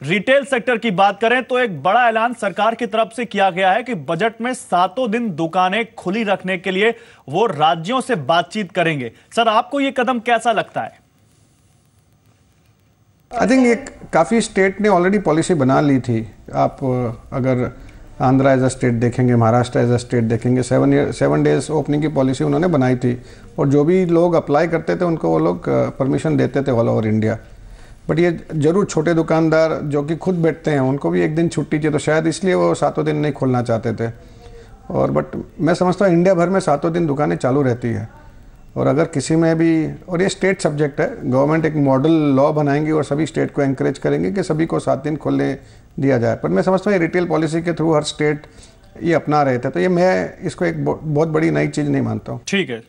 Retail sector की बात करें तो एक बड़ा ऐलान सरकार की तरफ से किया गया है कि बजट में 7 दिन दुकानें खुली रखने के लिए वो राज्यों से बातचीत करेंगे। सर, आपको ये कदम कैसा लगता है? आई थिंक ये काफ़ी स्टेट ने ऑलरेडी पॉलिसी बना ली थी। आप अगर आंध्रा एज अ स्टेट देखेंगे, महाराष्ट्र एज अ स्टेट देखेंगे, 7 डेज ओपनिंग की पॉलिसी उन्होंने बनाई थी और जो भी लोग अप्लाई करते थे उनको वो लोग परमिशन देते थे ऑल ओवर इंडिया। बट ये जरूर छोटे दुकानदार जो कि खुद बैठते हैं उनको भी एक दिन छुट्टी चाहिए, तो शायद इसलिए वो 7 दिन नहीं खोलना चाहते थे। और बट मैं समझता हूँ इंडिया भर में 7 दिन दुकानें चालू रहती है और अगर किसी में भी, और ये स्टेट सब्जेक्ट है, गवर्नमेंट एक मॉडल लॉ बनाएंगी और सभी स्टेट को एंकरेज करेंगे कि सभी को 7 दिन खोलने दिया जाए। पर मैं समझता हूँ ये रिटेल पॉलिसी के थ्रू हर स्टेट ये अपना रहे थे, तो ये मैं इसको एक बहुत बड़ी नई चीज़ नहीं मानता हूँ। ठीक है,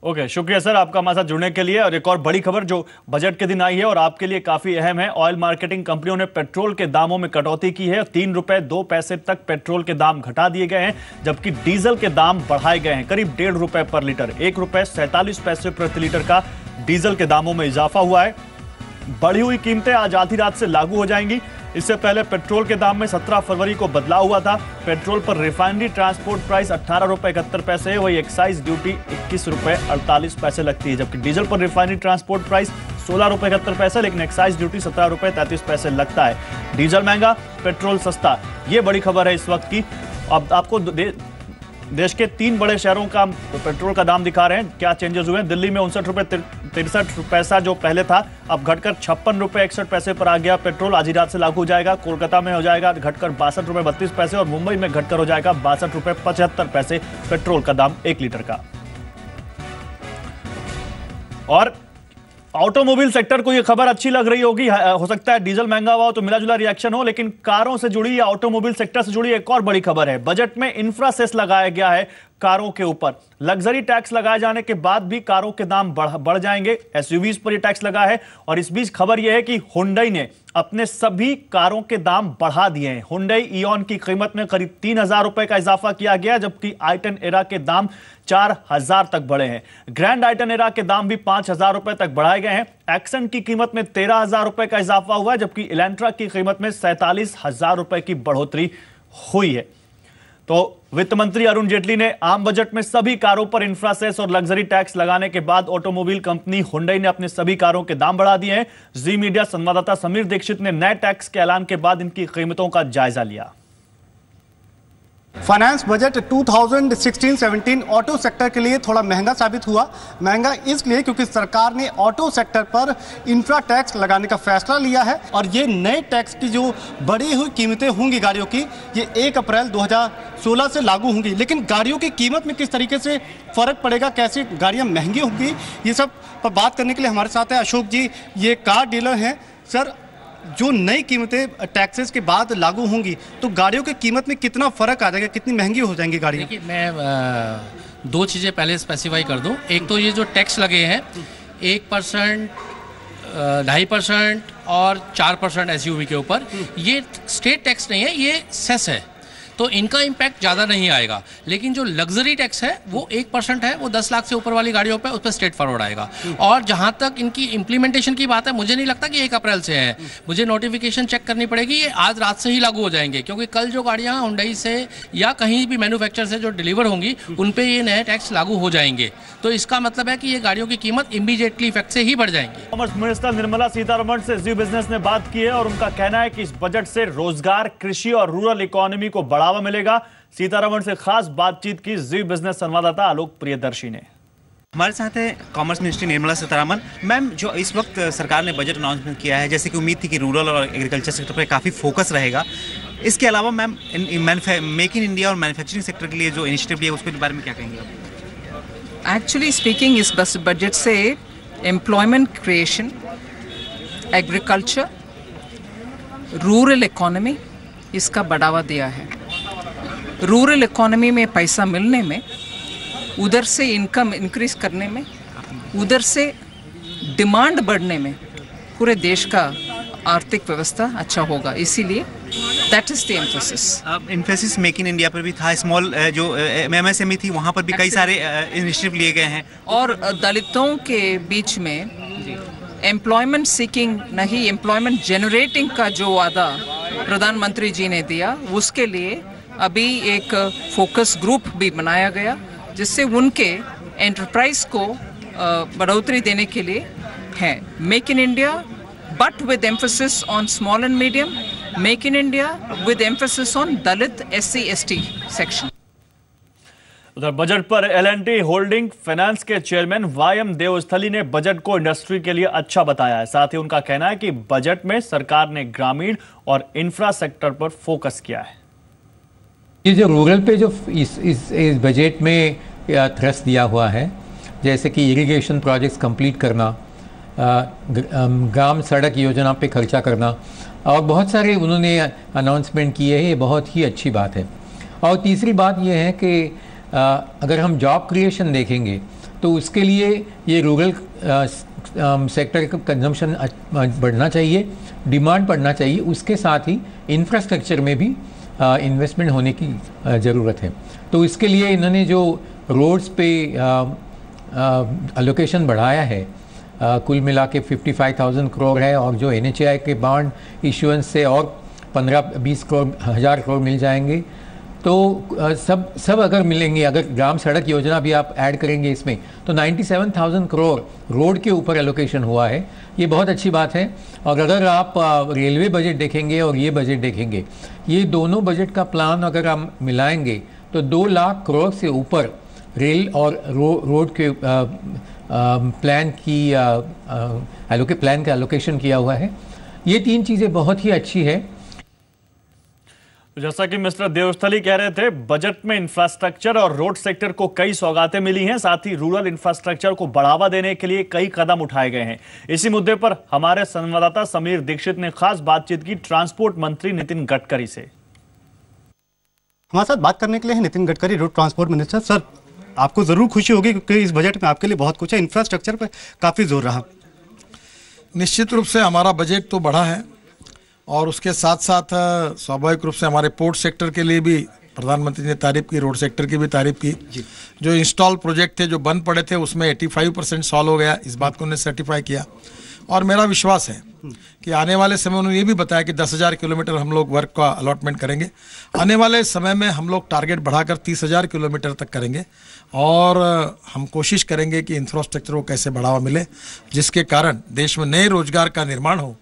ओके, शुक्रिया सर आपका हमारे साथ जुड़ने के लिए। और एक और बड़ी खबर जो बजट के दिन आई है और आपके लिए काफी अहम है, ऑयल मार्केटिंग कंपनियों ने पेट्रोल के दामों में कटौती की है। 3 रुपए 2 पैसे तक पेट्रोल के दाम घटा दिए गए हैं, जबकि डीजल के दाम बढ़ाए गए हैं करीब 1.5 रुपए पर लीटर। 1 रुपए 47 पैसे प्रति लीटर का डीजल के दामों में इजाफा हुआ है। बढ़ी हुई कीमतें आज आधी रात से लागू हो जाएंगी। इससे पहले पेट्रोल के दाम में 17 फरवरी को बदलाव हुआ था। पेट्रोल पर रिफाइनरी ट्रांसपोर्ट प्राइस 18 रुपए 71 पैसे है, वही एक्साइज ड्यूटी 21 रुपए 48 पैसे लगती है, जबकि डीजल पर रिफाइनरी ट्रांसपोर्ट प्राइस 16 रुपए 71 पैसे, लेकिन एक्साइज ड्यूटी 17 रुपए 33 पैसे लगता है। डीजल महंगा, पेट्रोल सस्ता, ये बड़ी खबर है इस वक्त की। अब आपको देश के 3 बड़े शहरों का पेट्रोल का दाम दिखा रहे हैं, क्या चेंजेस हुए हैं। दिल्ली में 59 रुपए 63 पैसा जो पहले था, अब घटकर 56 रुपए 61 पैसे पर आ गया। पेट्रोल आज ही रात से लागू हो जाएगा। कोलकाता में हो जाएगा घटकर 62 रुपए 32 पैसे और मुंबई में घटकर हो जाएगा 62 रुपए 75 पैसे पेट्रोल का दाम 1 लीटर का। और ऑटोमोबाइल सेक्टर को यह खबर अच्छी लग रही होगी, हो सकता है डीजल महंगा हुआ हो तो मिला जुला रिएक्शन हो, लेकिन कारों से जुड़ी या ऑटोमोबाइल सेक्टर से जुड़ी एक और बड़ी खबर है। बजट में इंफ्रा सेस लगाया गया है कारों के ऊपर। लग्जरी टैक्स लगाए जाने के बाद भी कारों के दाम बढ़ जाएंगे। एसयूवीज पर यह टैक्स लगा है और इस बीच खबर यह है कि हुंडई ने अपने सभी कारों के दाम बढ़ा दिए हैं। हुंडई इयॉन की कीमत में करीब 3,000 रुपए का इजाफा किया गया, जबकि i10 एरा के दाम 4,000 तक बढ़े हैं। ग्रैंड i10 एरा के दाम भी 5,000 रुपए तक बढ़ाए गए हैं। एक्शन की कीमत में 13,000 रुपए का इजाफा हुआ है, जबकि इलेंट्रा की कीमत में 47,000 रुपए की बढ़ोतरी हुई है। तो वित्त मंत्री अरुण जेटली ने आम बजट में सभी कारों पर इंफ्रा सेस और लग्जरी टैक्स लगाने के बाद ऑटोमोबाइल कंपनी हुंडई ने अपने सभी कारों के दाम बढ़ा दिए हैं। जी मीडिया संवाददाता समीर दीक्षित ने नए टैक्स के ऐलान के बाद इनकी कीमतों का जायजा लिया। फाइनेंस बजट 2016-17 ऑटो सेक्टर के लिए थोड़ा महंगा साबित हुआ। महंगा इसलिए क्योंकि सरकार ने ऑटो सेक्टर पर इंफ्रा टैक्स लगाने का फैसला लिया है और ये नए टैक्स की जो बढ़ी हुई कीमतें होंगी गाड़ियों की, ये 1 अप्रैल 2016 से लागू होंगी। लेकिन गाड़ियों की कीमत में किस तरीके से फर्क पड़ेगा, कैसी गाड़ियाँ महंगी होंगी, ये सब पर बात करने के लिए हमारे साथ है अशोक जी, ये कार डीलर हैं। सर, जो नई कीमतें टैक्सेस के बाद लागू होंगी तो गाड़ियों की कीमत में कितना फर्क आ जाएगा, कितनी महंगी हो जाएंगी गाड़ियाँ? देखिए, मैं 2 चीज़ें पहले स्पेसिफाई कर दूं। एक तो ये जो टैक्स लगे हैं 1%, 2.5% और 4% एसयूवी के ऊपर, ये स्टेट टैक्स नहीं है, ये सेस है, तो इनका इम्पैक्ट ज़्यादा नहीं आएगा। लेकिन जो लग्जरी टैक्स है वो 1% है, वो 10 लाख से ऊपर वाली गाड़ियों पे उस पर स्ट्रेट फॉरवर्ड आएगा। और जहाँ तक इनकी इम्प्लीमेंटेशन की बात है, मुझे नहीं लगता कि 1 अप्रैल से है। मुझे नोटिफिकेशन चेक करनी पड़ेगी, ये आज रात से ही लागू हो जाएंगे, क्योंकि कल जो गाड़ियाँ हुंडई से या कहीं भी मैन्युफैक्चर से जो डिलीवर होंगी उन पर ये नए टैक्स लागू हो जाएंगे। तो इसका मतलब है कि ये गाड़ियों की कीमत इमीडिएटली इफेक्ट से ही बढ़ जाएंगी। कॉमर्स मिनिस्टर निर्मला सीतारमण से जी बिजनेस ने बात की है और उनका कहना है कि इस बजट से रोजगार, कृषि और रूरल इकोनॉमी को बढ़ावा मिलेगा। सीतारमण से खास बातचीत की जी बिजनेस संवाददाता आलोक प्रियदर्शी ने। हमारे साथ है commerce ministry Nirmala Sitharaman ma'am. जो इस वक्त सरकार ने बजट अनाउंसमेंट किया है, जैसे कि उम्मीद थी कि रूरल और एग्रीकल्चर सेक्टर पर काफ़ी फोकस रहेगा, इसके अलावा मैम मेक इन इंडिया और मैन्युफैक्चरिंग सेक्टर के लिए जो इनिशिएटिव लिया उसके बारे में क्या कहेंगे आप? एक्चुअली स्पीकिंग, इस बजट से employment creation, agriculture, rural economy, इसका बढ़ावा दिया है। रूरल इकोनॉमी में पैसा मिलने में, उधर से इनकम इंक्रीज करने में, उधर से डिमांड बढ़ने में पूरे देश का आर्थिक व्यवस्था अच्छा होगा। इसीलिए that is the emphasis. Emphasis make in India पर भी था, स्मॉल जो MSME थी वहाँ पर भी कई सारे इनिशिएटिव लिए गए हैं। और दलितों के बीच में एम्प्लॉयमेंट सीकिंग नहीं, एम्प्लॉयमेंट जनरेटिंग का जो वादा प्रधानमंत्री जी ने दिया, उसके लिए अभी एक फोकस ग्रुप भी बनाया गया, जिससे उनके एंटरप्राइज को बढ़ोतरी देने के लिए है। Make in India but with emphasis on small and medium, make in India with emphasis on Dalit SC ST section. उधर बजट पर L&T होल्डिंग फाइनेंस के चेयरमैन YM देवस्थली ने बजट को इंडस्ट्री के लिए अच्छा बताया है। साथ ही उनका कहना है कि बजट में सरकार ने ग्रामीण और इंफ्रा सेक्टर पर फोकस किया है। ये जो रूरल पे जो इस बजट में थ्रस्ट दिया हुआ है, जैसे कि इरिगेशन प्रोजेक्ट्स कंप्लीट करना, ग्राम सड़क योजना पे खर्चा करना, और बहुत सारे उन्होंने अनाउंसमेंट किए हैं, ये बहुत ही अच्छी बात है। और तीसरी बात ये है कि अगर हम जॉब क्रिएशन देखेंगे तो उसके लिए ये रूरल सेक्टर का कंजम्पशन बढ़ना चाहिए, डिमांड बढ़ना चाहिए, उसके साथ ही इंफ्रास्ट्रक्चर में भी इन्वेस्टमेंट होने की ज़रूरत है। तो इसके लिए इन्होंने जो रोड्स पे एलोकेशन बढ़ाया है, कुल मिला के 55,000 करोड़ है, और जो NHAI के बॉन्ड इशुएंस से और 15-20 हज़ार करोड़ मिल जाएंगे। तो सब अगर मिलेंगे, अगर ग्राम सड़क योजना भी आप ऐड करेंगे इसमें, तो 97,000 करोड़ रोड के ऊपर एलोकेशन हुआ है। ये बहुत अच्छी बात है। और अगर आप रेलवे बजट देखेंगे और ये बजट देखेंगे, ये दोनों बजट का प्लान अगर हम मिलाएंगे तो 2 लाख करोड़ से ऊपर रेल और रोड के प्लान का एलोकेशन किया हुआ है। ये 3 चीज़ें बहुत ही अच्छी है। जैसा कि मिस्टर देवस्थली कह रहे थे, बजट में इंफ्रास्ट्रक्चर और रोड सेक्टर को कई सौगातें मिली हैं। साथ ही रूरल इंफ्रास्ट्रक्चर को बढ़ावा देने के लिए कई कदम उठाए गए हैं। इसी मुद्दे पर हमारे संवाददाता समीर दीक्षित ने खास बातचीत की ट्रांसपोर्ट मंत्री नितिन गडकरी से। हमारे साथ बात करने के लिए है Nitin Gadkari, road transport minister. Sir, आपको जरूर खुशी होगी क्योंकि इस बजट में आपके लिए बहुत कुछ है, इंफ्रास्ट्रक्चर पर काफी जोर रहा। निश्चित रूप से हमारा बजट तो बढ़ा है, और उसके साथ साथ स्वाभाविक रूप से हमारे पोर्ट सेक्टर के लिए भी प्रधानमंत्री ने तारीफ की, रोड सेक्टर की भी तारीफ की। जो इंस्टॉल प्रोजेक्ट थे, जो बंद पड़े थे, उसमें 85% सॉल्व हो गया, इस बात को उन्होंने सर्टिफाई किया। और मेरा विश्वास है कि आने वाले समय उन्होंने ये भी बताया कि 10,000 किलोमीटर हम लोग वर्क का अलॉटमेंट करेंगे। आने वाले समय में हम लोग टारगेट बढ़ाकर 30,000 किलोमीटर तक करेंगे, और हम कोशिश करेंगे कि इंफ्रास्ट्रक्चर को कैसे बढ़ावा मिले, जिसके कारण देश में नए रोजगार का निर्माण हो,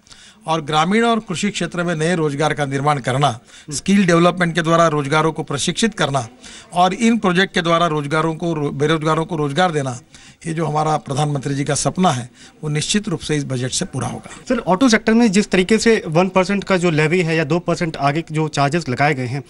और ग्रामीण और कृषि क्षेत्र में नए रोजगार का निर्माण करना, स्किल डेवलपमेंट के द्वारा रोजगारों को प्रशिक्षित करना, और इन प्रोजेक्ट के द्वारा बेरोजगारों को रोजगार देना, ये जो हमारा प्रधानमंत्री जी का सपना है, वो निश्चित रूप से इस बजट से पूरा होगा। सर, ऑटो सेक्टर में जिस तरीके से 1% का जो लेवी है या 2% आगे जो चार्जेस लगाए गए हैं,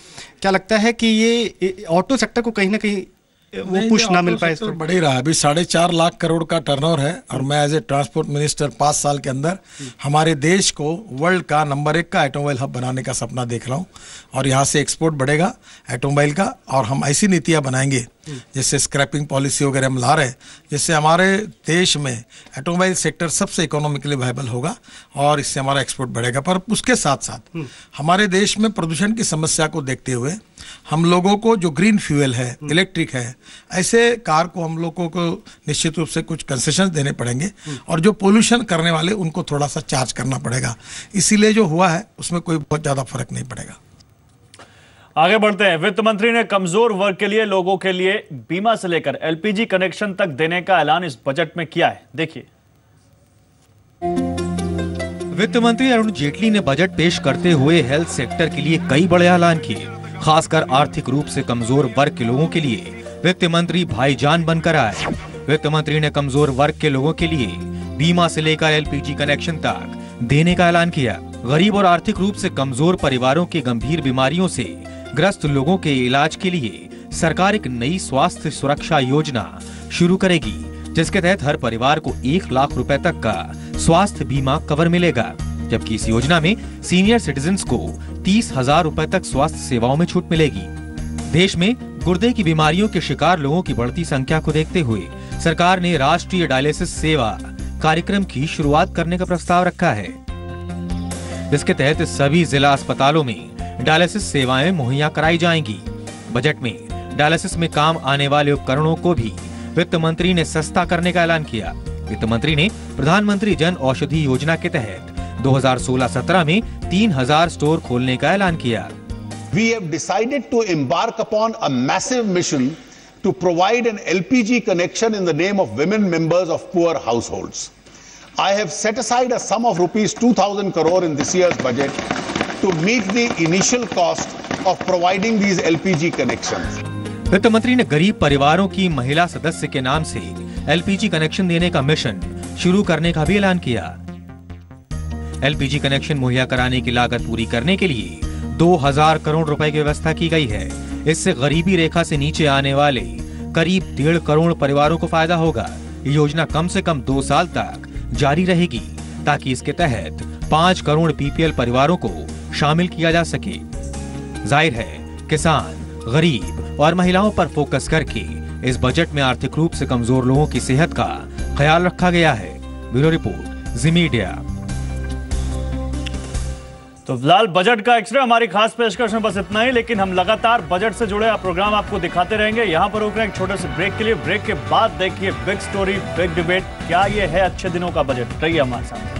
क्या लगता है कि ये ऑटो सेक्टर को कहीं ना कहीं वो पुश ना मिल पाए? बढ़ ही रहा है। अभी 4.5 लाख करोड़ का टर्नओवर है, और मैं एज ए ट्रांसपोर्ट मिनिस्टर 5 साल के अंदर हमारे देश को वर्ल्ड का नंबर 1 का ऑटोमोबाइल हब बनाने का सपना देख रहा हूँ, और यहाँ से एक्सपोर्ट बढ़ेगा ऑटोमोबाइल का। और हम ऐसी नीतियाँ बनाएंगे, जैसे स्क्रैपिंग पॉलिसी वगैरह हम ला रहे हैं, जिससे हमारे देश में ऑटोमोबाइल सेक्टर सबसे इकोनॉमिकली वायबल होगा, और इससे हमारा एक्सपोर्ट बढ़ेगा। पर उसके साथ साथ हमारे देश में प्रदूषण की समस्या को देखते हुए हम लोगों को जो ग्रीन फ्यूल है, इलेक्ट्रिक है, ऐसे कार को हम लोगों को निश्चित रूप से कुछ कंसेशन देने पड़ेंगे, और जो पोल्यूशन करने वाले उनको थोड़ा सा चार्ज करना पड़ेगा। इसीलिए जो हुआ है उसमें कोई बहुत ज़्यादा फर्क नहीं पड़ेगा। आगे बढ़ते हैं। वित्त मंत्री ने कमजोर वर्ग के लिए, लोगों के लिए बीमा से लेकर LPG कनेक्शन तक देने का ऐलान इस बजट में किया है। देखिए। वित्त मंत्री अरुण जेटली ने बजट पेश करते हुए हेल्थ सेक्टर के लिए कई बड़े ऐलान किए। खासकर आर्थिक रूप से कमजोर वर्ग के लोगों के लिए वित्त मंत्री भाईजान बनकर आए। वित्त मंत्री ने कमजोर वर्ग के लोगों के लिए बीमा से लेकर LPG कनेक्शन तक देने का ऐलान किया। गरीब और आर्थिक रूप से कमजोर परिवारों के गंभीर बीमारियों से ग्रस्त लोगों के इलाज के लिए सरकार एक नई स्वास्थ्य सुरक्षा योजना शुरू करेगी, जिसके तहत हर परिवार को 1 लाख रुपए तक का स्वास्थ्य बीमा कवर मिलेगा। जबकि इस योजना में सीनियर सिटीजन्स को 30,000 रुपए तक स्वास्थ्य सेवाओं में छूट मिलेगी। देश में गुर्दे की बीमारियों के शिकार लोगों की बढ़ती संख्या को देखते हुए सरकार ने राष्ट्रीय डायलिसिस सेवा कार्यक्रम की शुरुआत करने का प्रस्ताव रखा है, जिसके तहत सभी जिला अस्पतालों में डायलिसिस सेवाएं मुहैया कराई जाएंगी। बजट में डायलिसिस में काम आने वाले उपकरणों को भी वित्त मंत्री ने सस्ता करने का ऐलान किया। वित्त मंत्री ने प्रधानमंत्री जन औषधि योजना के तहत 2016-17 में 3000 स्टोर खोलने का ऐलान किया। We have decided to embark upon a massive mission to provide an LPG connection in the name of women members of poor households. I have set aside a sum of rupees 2,000 crore in this year's budget to meet the initial cost of providing these LPG connections. वित्त मंत्री ने गरीब परिवारों की महिला सदस्य के नाम से LPG कनेक्शन देने का मिशन शुरू करने का भी ऐलान किया। LPG कनेक्शन मुहैया कराने की लागत पूरी करने के लिए 2000 करोड़ रुपए की व्यवस्था की गई है। इससे गरीबी रेखा से नीचे आने वाले करीब 1.5 करोड़ परिवारों को फायदा होगा। ये योजना कम से कम 2 साल तक जारी रहेगी ताकि इसके तहत 5 करोड़ PPL परिवारों को शामिल किया जा सके। जाहिर है, किसान, गरीब और महिलाओं पर फोकस करके इस बजट में आर्थिक रूप से कमजोर लोगों की सेहत का ख्याल रखा गया है। ब्यूरो रिपोर्ट, जी मीडिया। तो फिलहाल बजट का एक्सरे हमारी खास पेशकश में बस इतना ही, लेकिन हम लगातार बजट से जुड़े प्रोग्राम आपको दिखाते रहेंगे। यहां पर रुक रहे हैं एक छोटे से ब्रेक के लिए। ब्रेक के बाद देखिए बिग स्टोरी, बिग डिबेट, क्या ये है अच्छे दिनों का बजट। रहिए हमारे साथ।